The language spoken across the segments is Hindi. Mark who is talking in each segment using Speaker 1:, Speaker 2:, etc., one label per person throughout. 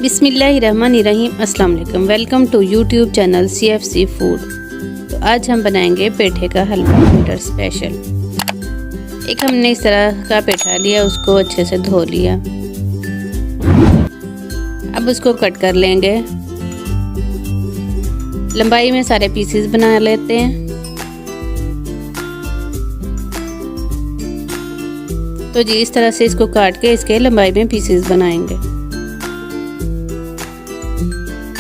Speaker 1: बिस्मिल्लाहिर्रहमानिर्रहीम। अस्सलाम वालेकुम। Welcome to YouTube channel CFC food. तो आज हम बनाएंगे पेठे का हलवा विंटर स्पेशल। एक हमने इस तरह का पेठा लिया, उसको अच्छे से धो लिया। अब उसको कट कर लेंगे। लंबाई में सारे पीसेस बना लेते हैं। तो जी इस तरह से इसको काट के इसके लंबाई में पीसेस बनाएंगे।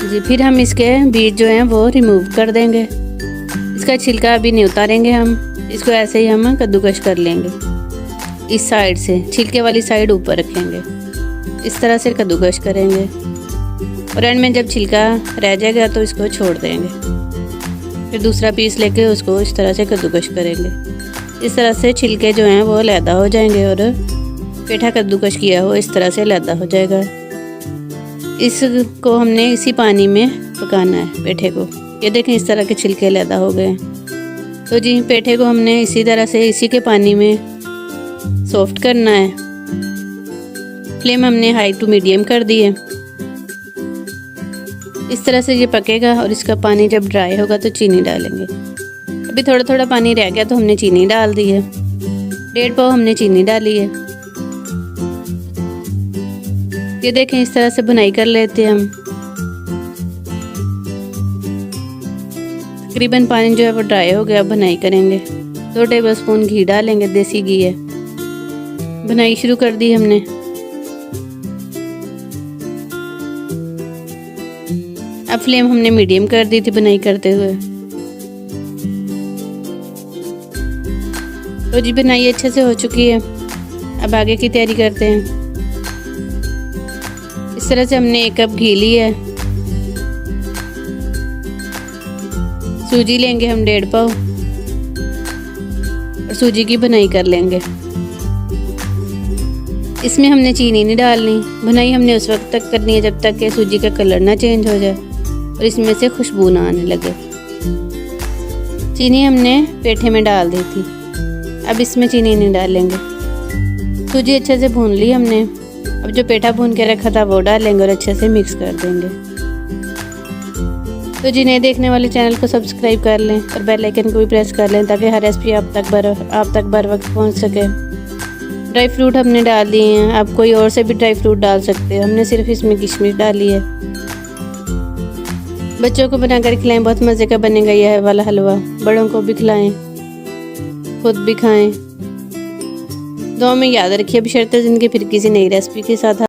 Speaker 1: जी फिर हम इसके बीज जो हैं वो रिमूव कर देंगे। इसका छिलका अभी नहीं उतारेंगे हम, इसको ऐसे ही हम कद्दूकस कर लेंगे। इस साइड से छिलके वाली साइड ऊपर रखेंगे, इस तरह से कद्दूकस करेंगे और एंड में जब छिलका रह जाएगा तो इसको छोड़ देंगे। फिर दूसरा पीस लेके उसको इस तरह से कद्दूकस करेंगे। इस तरह से छिलके जो हैं वो अलहदा हो जाएंगे और पेठा कद्दूकस किया हो इस तरह से अलहदा हो जाएगा। इसको हमने इसी पानी में पकाना है पेठे को। ये देखें इस तरह के छिलके अलहदा हो गए। तो जी पेठे को हमने इसी तरह से इसी के पानी में सॉफ्ट करना है। फ्लेम हमने हाई टू मीडियम कर दी है। इस तरह से ये पकेगा और इसका पानी जब ड्राई होगा तो चीनी डालेंगे। अभी थोड़ा थोड़ा पानी रह गया तो हमने चीनी डाल दी है। 1.5 पाव हमने चीनी डाली है। ये देखें इस तरह से बुनाई कर लेते हैं हम। तकरीबन पानी जो है वो ड्राई हो गया, बुनाई करेंगे। 2 टेबलस्पून घी डालेंगे, देसी घी है। बुनाई शुरू कर दी हमने। अब फ्लेम हमने मीडियम कर दी थी बुनाई करते हुए। तो जी बुनाई अच्छे से हो चुकी है। अब आगे की तैयारी करते हैं। इस तरह से हमने 1 कप घी लिया है। सूजी लेंगे हम 1.5 पाव और सूजी की बुनाई कर लेंगे। इसमें हमने चीनी नहीं डालनी। बुनाई हमने उस वक्त तक करनी है जब तक कि सूजी का कलर ना चेंज हो जाए और इसमें से खुशबू ना आने लगे। चीनी हमने पेठे में डाल दी थी, अब इसमें चीनी नहीं डालेंगे। सूजी अच्छे से भून ली हमने। अब जो पेठा भून के रखा था वो डालेंगे और अच्छे से मिक्स कर देंगे। तो जी नए देखने वाले चैनल को सब्सक्राइब कर लें और बेल आइकन को भी प्रेस कर लें ताकि हर रेसिपी आप तक बर वक्त पहुंच सके। ड्राई फ्रूट हमने डाल दिए हैं। आप कोई और से भी ड्राई फ्रूट डाल सकते हो। हमने सिर्फ इसमें किशमिश डाली है। बच्चों को बनाकर खिलाएं, बहुत मज़े का बनेगा यह वाला हलवा। बड़ों को भी खिलाएं, खुद भी खाएं। दुआ में याद रखिए। बशर्ते ज़िंदगी फिर किसी नई रेसिपी के साथ